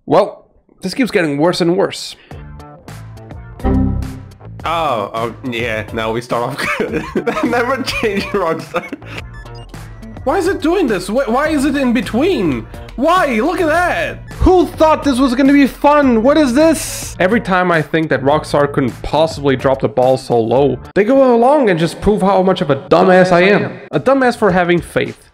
Well, this keeps getting worse and worse. Oh, yeah, now we start off good. Never change Rockstar. Why is it doing this? Why is it in between? Why? Look at that! Who thought this was gonna be fun? What is this? Every time I think that Rockstar couldn't possibly drop the ball so low, they go along and just prove how much of a dumbass I am. A dumbass for having faith.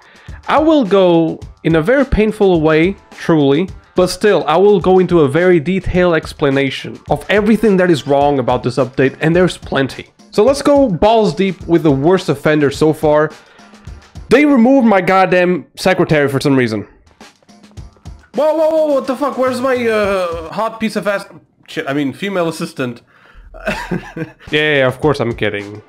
I will go in a very painful way, truly, but still, I will go into a very detailed explanation of everything that is wrong about this update, and there's plenty. So let's go balls deep with the worst offender so far. They removed my goddamn secretary for some reason. Whoa, what the fuck? Where's my hot piece of ass? Shit, I mean female assistant. Yeah, of course I'm kidding.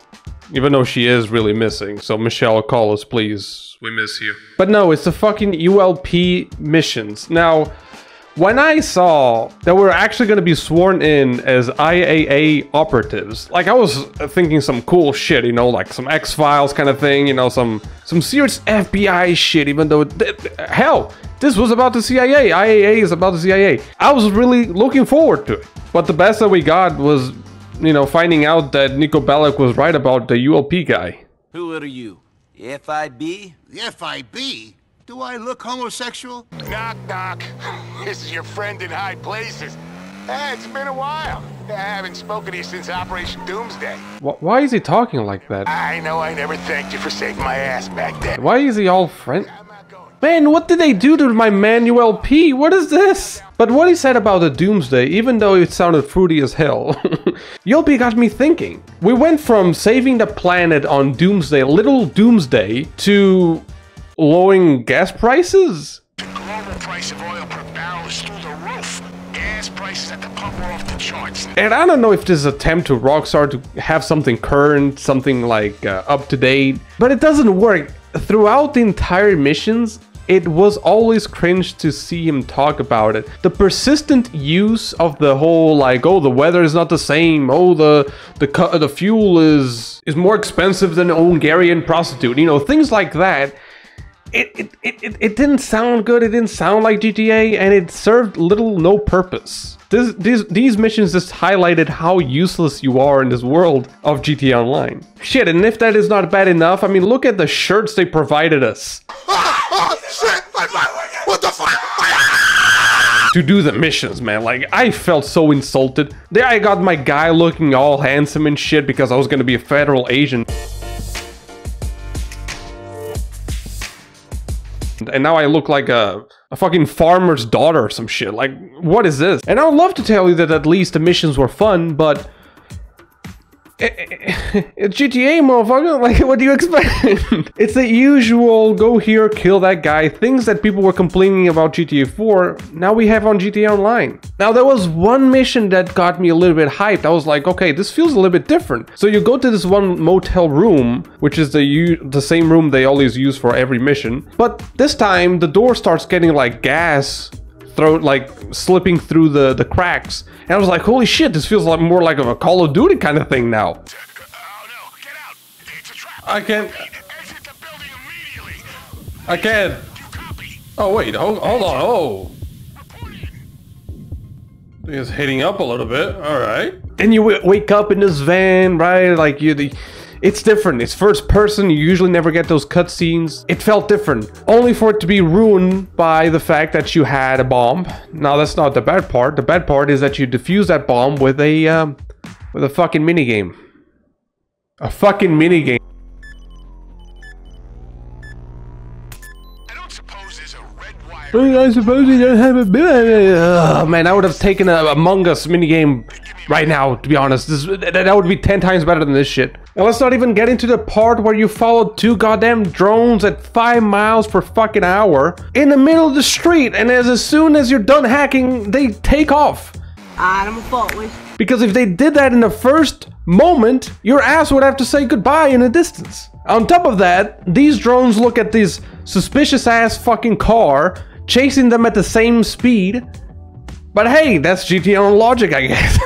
Even though she is really missing. So Michelle, call us please. We miss you. But no, it's the fucking ULP missions. Now, when I saw that we're actually going to be sworn in as IAA operatives, like I was thinking some cool shit, you know, like some X-Files kind of thing, you know, some serious FBI shit, even though, hell, this was about the CIA. IAA is about the CIA. I was really looking forward to it. But the best that we got was, you know, finding out that Nico Bellic was right about the ULP guy. Who are you? The FIB? The FIB? Do I look homosexual? Knock, knock. This is your friend in high places. Hey, it's been a while. I haven't spoken to you since Operation Doomsday. Why is he talking like that? I know I never thanked you for saving my ass back then. Why is he all friend? Man, what did they do to my man ULP? What is this? But what he said about the Doomsday, even though it sounded fruity as hell, ULP got me thinking. We went from saving the planet on Doomsday, little Doomsday, to lowering gas prices? The global price of oil per barrel is through the roof. Gas prices at the pump are off the charts. And I don't know if this is an attempt to Rockstar to have something current, something like up to date, but it doesn't work. Throughout the entire missions, it was always cringe to see him talk about it. The persistent use of the whole like, oh, the weather is not the same. Oh, the fuel is more expensive than a Hungarian prostitute. You know, things like that. It didn't sound good. It didn't sound like GTA, and it served no purpose. These missions just highlighted how useless you are in this world of GTA Online. Shit, and if that is not bad enough, I mean, look at the shirts they provided us. Shit! What the fuck? To do the missions, man. Like, I felt so insulted. There I got my guy looking all handsome and shit because I was gonna be a federal agent. And now I look like a fucking farmer's daughter or some shit. Like, what is this? And I would love to tell you that at least the missions were fun, but it's GTA, motherfucker. Like, what do you expect? It's the usual go here, kill that guy. Things that people were complaining about GTA 4, now we have on GTA Online. Now, there was one mission that got me a little bit hyped. I was like, okay, this feels a little bit different. So you go to this one motel room, which is the same room they always use for every mission. But this time, the door starts getting like gas like slipping through the cracks, and I was like, holy shit, this feels like more like a Call of Duty kind of thing now. Oh no, get out! It's a trap. I can't. Exit the building immediately. I can't. Oh wait, hold on. Oh, it's hitting up a little bit. All right. Then you wake up in this van, right? Like it's different. It's first person. You usually never get those cutscenes. It felt different, only for it to be ruined by the fact that you had a bomb. Now that's not the bad part. The bad part is that you defuse that bomb with a fucking minigame. A fucking minigame. I don't suppose there's a red wire. I suppose you don't have a bit. Oh man, I would have taken a Among Us minigame right now, to be honest. That would be 10 times better than this shit. And let's not even get into the part where you followed 2 goddamn drones at 5 miles per fucking hour in the middle of the street, and as soon as you're done hacking, they take off. Because if they did that in the first moment, your ass would have to say goodbye in the distance. On top of that, these drones look at this suspicious ass fucking car, chasing them at the same speed. But hey, that's GTA logic, I guess.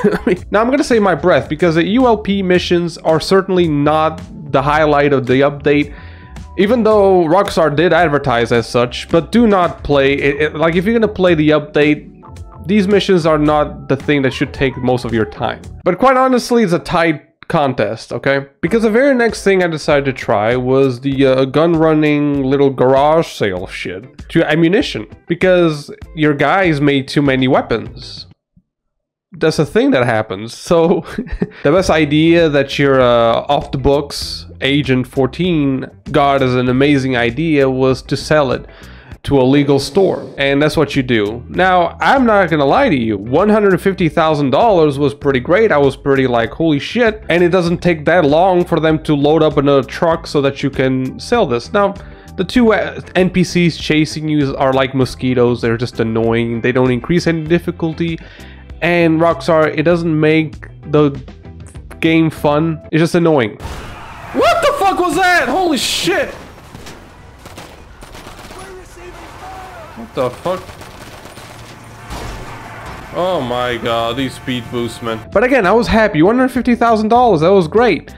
Now I'm gonna save my breath because the ULP missions are certainly not the highlight of the update, even though Rockstar did advertise as such. But do not play it. Like, if you're gonna play the update, these missions are not the thing that should take most of your time. But quite honestly, it's a tight contest, okay? Because the very next thing I decided to try was the gun running little garage sale shit to ammunition, because your guys made too many weapons. That's a thing that happens. So the best idea that your off the books Agent 14 got as an amazing idea was to sell it to a legal store, and that's what you do. Now, I'm not gonna lie to you, $150,000 was pretty great. I was pretty like, holy shit, and it doesn't take that long for them to load up another truck so that you can sell this. Now, the two NPCs chasing you are like mosquitoes. They're just annoying. They don't increase any difficulty, and Rockstar, it doesn't make the game fun. It's just annoying. What the fuck was that? Holy shit! What the fuck? Oh my god, these speed boosts, man. But again, I was happy. $150,000, that was great.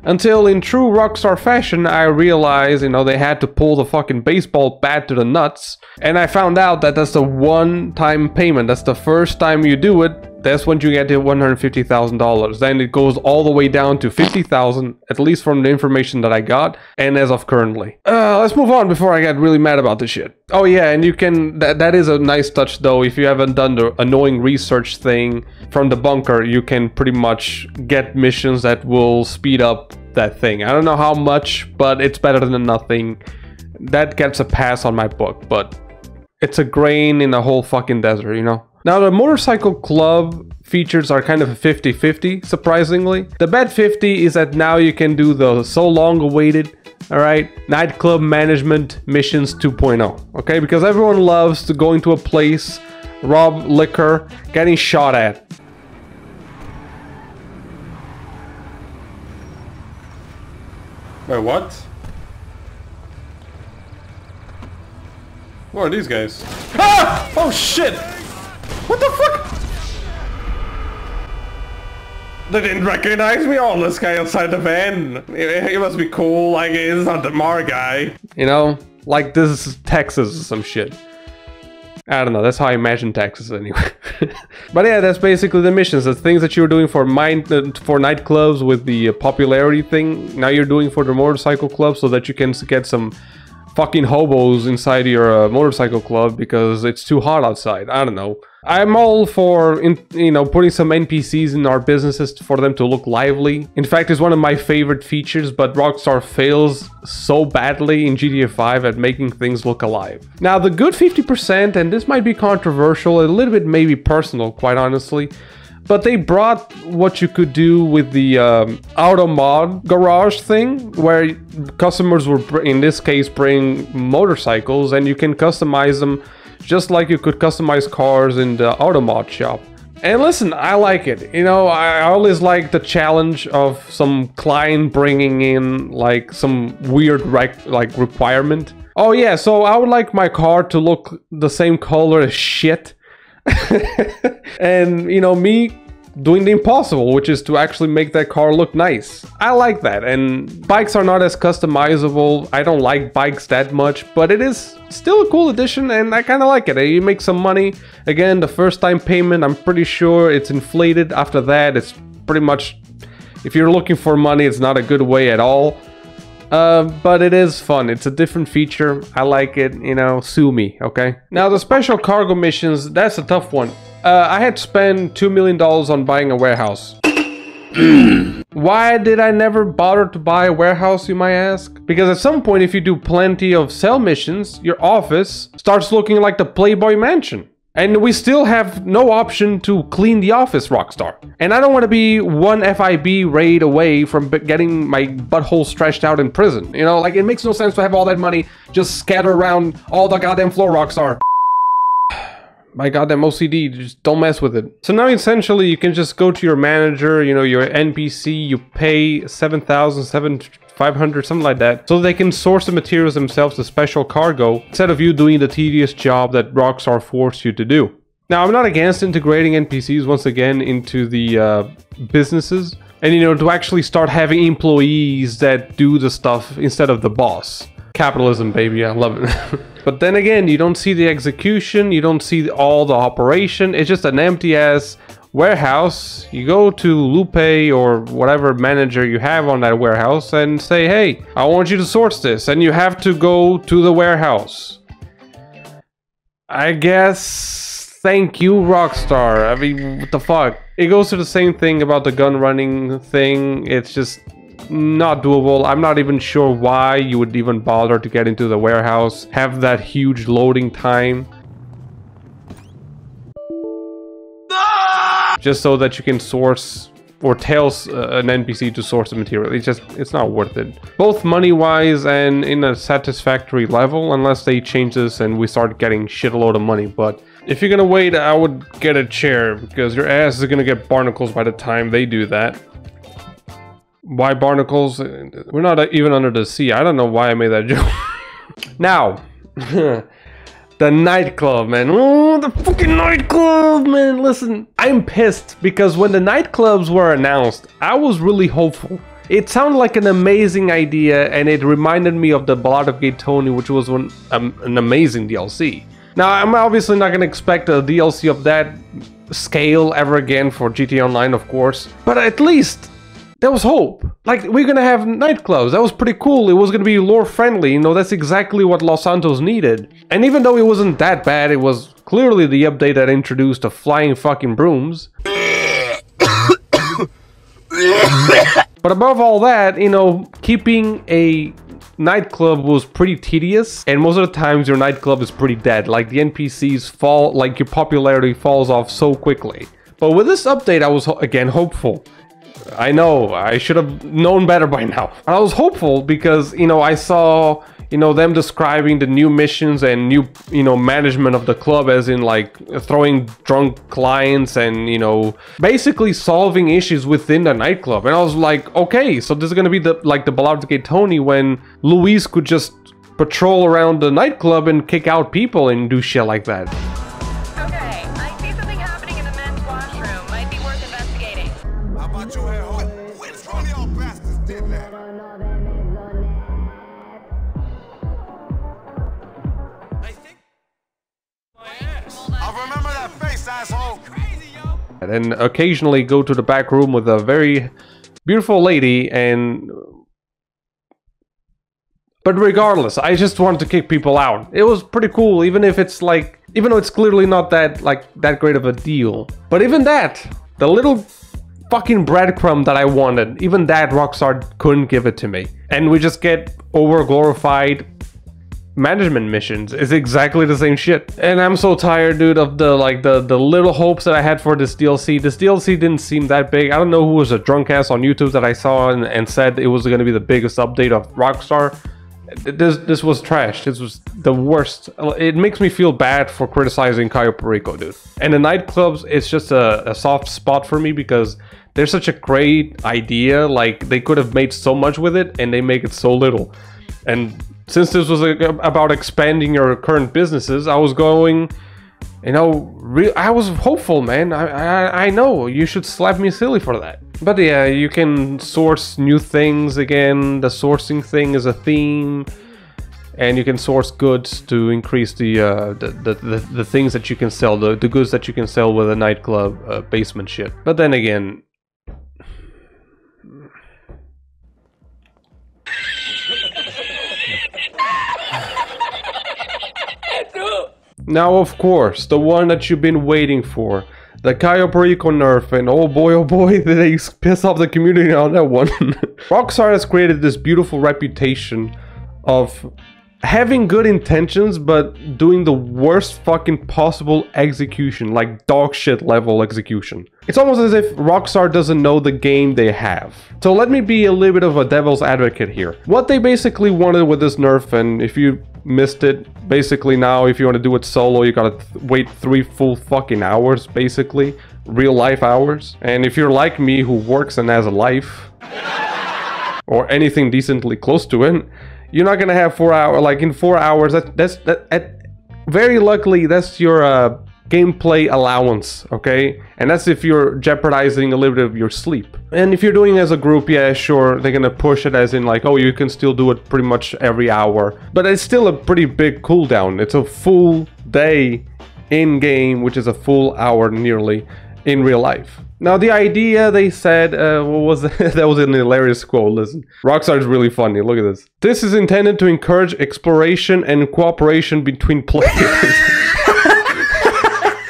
Until in true Rockstar fashion, I realized, you know, they had to pull the fucking baseball bat to the nuts. And I found out that that's a one-time payment. That's the first time you do it. That's when you get to $150,000. Then it goes all the way down to $50,000, at least from the information that I got, and as of currently. Let's move on before I get really mad about this shit. Oh yeah, and you can, that is a nice touch though. If you haven't done the annoying research thing from the bunker, you can pretty much get missions that will speed up that thing. I don't know how much, but it's better than nothing. That gets a pass on my book, but it's a grain in the whole fucking desert, you know? Now, the motorcycle club features are kind of 50-50, surprisingly. The bad 50 is that now you can do the so long awaited, alright, nightclub management missions 2.0, okay? Because everyone loves to go into a place, rob liquor, getting shot at. Wait, what? What are these guys? Ah! Oh shit! What the fuck? They didn't recognize me? Oh, this guy outside the van. He must be cool, like he's not the Mar guy. You know, like this is Texas or some shit. I don't know, that's how I imagine Texas anyway. But yeah, that's basically the missions. The things that you were doing for nightclubs with the popularity thing, now you're doing for the motorcycle club so that you can get some fucking hobos inside your motorcycle club because it's too hot outside. I don't know. I'm all for, you know, putting some NPCs in our businesses for them to look lively. In fact, it's one of my favorite features, but Rockstar fails so badly in GTA 5 at making things look alive. Now, the good 50%, and this might be controversial, a little bit maybe personal, quite honestly, but they brought what you could do with the auto mod garage thing, where customers were, in this case, bring motorcycles, and you can customize them just like you could customize cars in the auto mod shop. And listen, I like it. You know, I always like the challenge of some client bringing in like some weird requirement. Oh yeah, so I would like my car to look the same color as shit. And you know, me doing the impossible, which is to actually make that car look nice. I like that, and bikes are not as customizable. I don't like bikes that much, but it is still a cool addition, and I kind of like it. You make some money. Again, the first time payment, I'm pretty sure it's inflated. After that, it's pretty much, if you're looking for money, it's not a good way at all. But it is fun. It's a different feature. I like it, you know, sue me, okay? Now, the special cargo missions, that's a tough one. I had to spend $2 million on buying a warehouse. Why did I never bother to buy a warehouse, you might ask? Because at some point, if you do plenty of sell missions, your office starts looking like the Playboy Mansion. And we still have no option to clean the office, Rockstar. And I don't want to be one FIB raid away from getting my butthole stretched out in prison. You know, like, it makes no sense to have all that money just scatter around all the goddamn floor, Rockstar. My goddamn OCD, just don't mess with it. So now essentially you can just go to your manager, you know, your NPC, you pay $7,500, something like that, so they can source the materials themselves, the special cargo, instead of you doing the tedious job that Rockstar forced you to do. Now, I'm not against integrating NPCs once again into the businesses, and you know, to actually start having employees that do the stuff instead of the boss. Capitalism, baby, I love it. But then again, you don't see the execution, you don't see all the operation. It's just an empty ass warehouse. You go to Lupe or whatever manager you have on that warehouse and say, hey, I want you to source this, and you have to go to the warehouse. I guess, thank you, Rockstar. I mean, what the fuck? It goes to the same thing about the gun running thing. It's just not doable. I'm not even sure why you would even bother to get into the warehouse, have that huge loading time, just so that you can source or tell an NPC to source the material. It's not worth it, both money wise and in a satisfactory level, unless they change this and we start getting shitload of money. But if you're gonna wait, I would get a chair, because your ass is gonna get barnacles by the time they do that. Why barnacles? We're not even under the sea. I don't know why I made that joke. Now, the nightclub, man. Oh, the fucking nightclub, man. Listen, I'm pissed because when the nightclubs were announced, I was really hopeful. It sounded like an amazing idea, and it reminded me of the Ballad of Gay Tony, which was an amazing DLC. Now, I'm obviously not going to expect a DLC of that scale ever again for GTA Online, of course, but at least there was hope. Like, we're gonna have nightclubs. That was pretty cool. It was gonna be lore friendly. You know, that's exactly what Los Santos needed. And even though it wasn't that bad, it was clearly the update that introduced the flying fucking brooms. But above all that, you know, keeping a nightclub was pretty tedious, and most of the times your nightclub is pretty dead. Like, the NPCs fall, like your popularity falls off so quickly. But with this update, I was again hopeful. I know, I should have known better by now. I was hopeful because, you know, I saw, you know, them describing the new missions and new, you know, management of the club, as in like throwing drunk clients and, you know, basically solving issues within the nightclub. And I was like, okay, so this is gonna be the Ballad of Gay Tony, when Luis could just patrol around the nightclub and kick out people and do shit like that. And then occasionally go to the back room with a very beautiful lady, and but regardless, I just wanted to kick people out. It was pretty cool, even if it's like, even though it's clearly not that great of a deal. But even that, the little fucking breadcrumb that I wanted, even that Rockstar couldn't give it to me. And we just get over glorified management missions. Is exactly the same shit. And I'm so tired, dude, of the little hopes that I had for this DLC. This DLC didn't seem that big. I don't know who was a drunk ass on YouTube that I saw and said it was going to be the biggest update of Rockstar. This was trash. This was the worst. It makes me feel bad for criticizing Cayo Perico, dude. And the nightclubs, it's just a soft spot for me because they're such a great idea. Like, they could have made so much with it and they make it so little. And since this was about expanding your current businesses, I was going, you know, I was hopeful, man. I know you should slap me silly for that. But yeah, you can source new things again. The sourcing thing is a theme, and you can source goods to increase the things that you can sell, the goods that you can sell with a nightclub basement shit. But then again, now, of course, the one that you've been waiting for, the Cayo Perico Nerf, and oh boy, did they piss off the community on that one. Rockstar has created this beautiful reputation of having good intentions, but doing the worst fucking possible execution, like dog shit level execution. It's almost as if Rockstar doesn't know the game they have. So let me be a little bit of a devil's advocate here. What they basically wanted with this nerf, and if you missed it, basically now if you want to do it solo, you gotta wait 3 full fucking hours, basically real life hours. And if you're like me, who works and has a life or anything decently close to it, you're not gonna have 4 hours. Like, in 4 hours, very luckily that's your gameplay allowance, okay? And that's if you're jeopardizing a little bit of your sleep. And if you're doing it as a group, yeah, sure, they're gonna push it as in like, oh, you can still do it pretty much every hour. But it's still a pretty big cooldown. It's a full day in-game, which is a full hour nearly in real life. Now the idea, they said, what was that was an hilarious quote, listen. Rockstar is really funny, look at this. This is intended to encourage exploration and cooperation between players.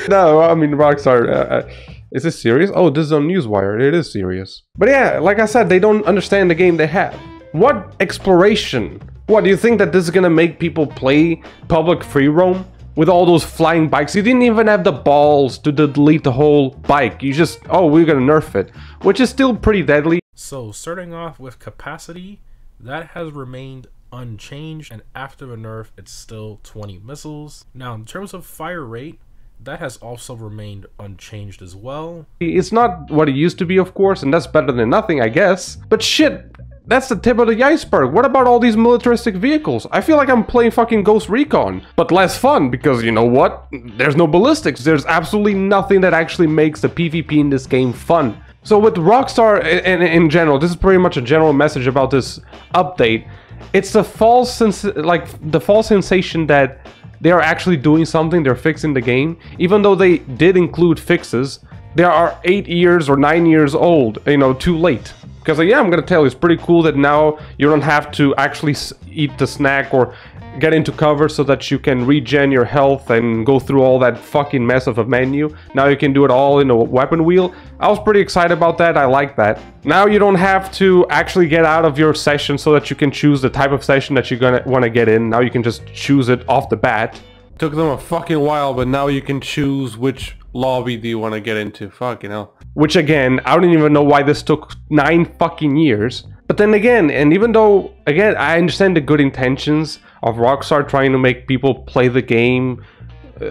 No, I mean, Rockstar, is this serious? Oh, this is on Newswire. It is serious. But yeah, like I said, they don't understand the game they have. What exploration? What, do you think that this is gonna make people play public free roam? With all those flying bikes, you didn't even have the balls to delete the whole bike. You just, oh, we're gonna nerf it. Which is still pretty deadly. So, starting off with capacity, that has remained unchanged. And after the nerf, it's still 20 missiles. Now, in terms of fire rate, that has also remained unchanged as well. It's not what it used to be, of course, and that's better than nothing, I guess. But shit, that's the tip of the iceberg. What about all these militaristic vehicles? I feel like I'm playing fucking Ghost Recon, but less fun, because you know what? There's no ballistics. There's absolutely nothing that actually makes the PvP in this game fun. So with Rockstar, and in general, this is pretty much a general message about this update. It's the false sensation that they are actually doing something, they're fixing the game. Even though they did include fixes, they are 8 years or 9 years old, you know, too late. Because yeah, I'm gonna tell you, it's pretty cool that now you don't have to actually eat the snack or get into cover so that you can regen your health and go through all that fucking mess of a menu. Now you can do it all in a weapon wheel. I was pretty excited about that. I like that. Now you don't have to actually get out of your session so that you can choose the type of session that you're gonna want to get in. Now you can just choose it off the bat. Took them a fucking while, but now you can choose which lobby do you want to get into. Fucking hell. Which again, I don't even know why this took 9 fucking years. But then again, and even though, again, I understand the good intentions of Rockstar trying to make people play the game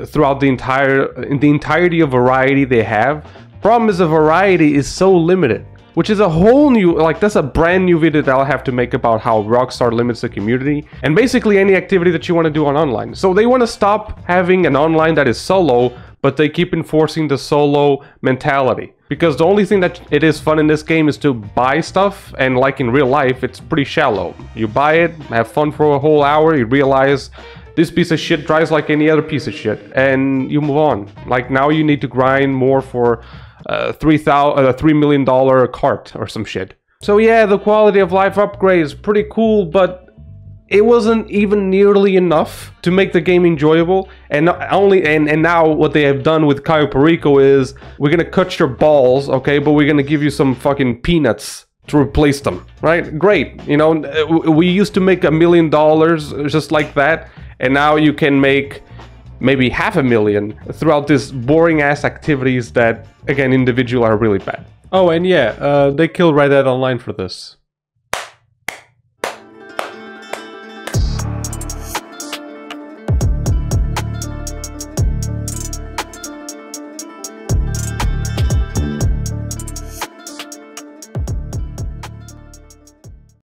throughout the entirety of variety they have. Problem is the variety is so limited, which is a whole new, like that's a brand new video that I'll have to make about how Rockstar limits the community and basically any activity that you want to do on online. So they want to stop having an online that is solo, but they keep enforcing the solo mentality. Because the only thing that it is fun in this game is to buy stuff, and like in real life, it's pretty shallow. You buy it, have fun for a whole hour, you realize this piece of shit drives like any other piece of shit, and you move on. Like now you need to grind more for $3 million cart or some shit. So yeah, the quality of life upgrade is pretty cool, but it wasn't even nearly enough to make the game enjoyable. And now what they have done with Cayo Perico is we're gonna cut your balls, okay, but we're gonna give you some fucking peanuts to replace them, right? Great. You know, we used to make $1 million just like that, and now you can make maybe $500,000 throughout these boring ass activities that, again, individual are really bad. Oh, and yeah, they killed Red Dead Online for this.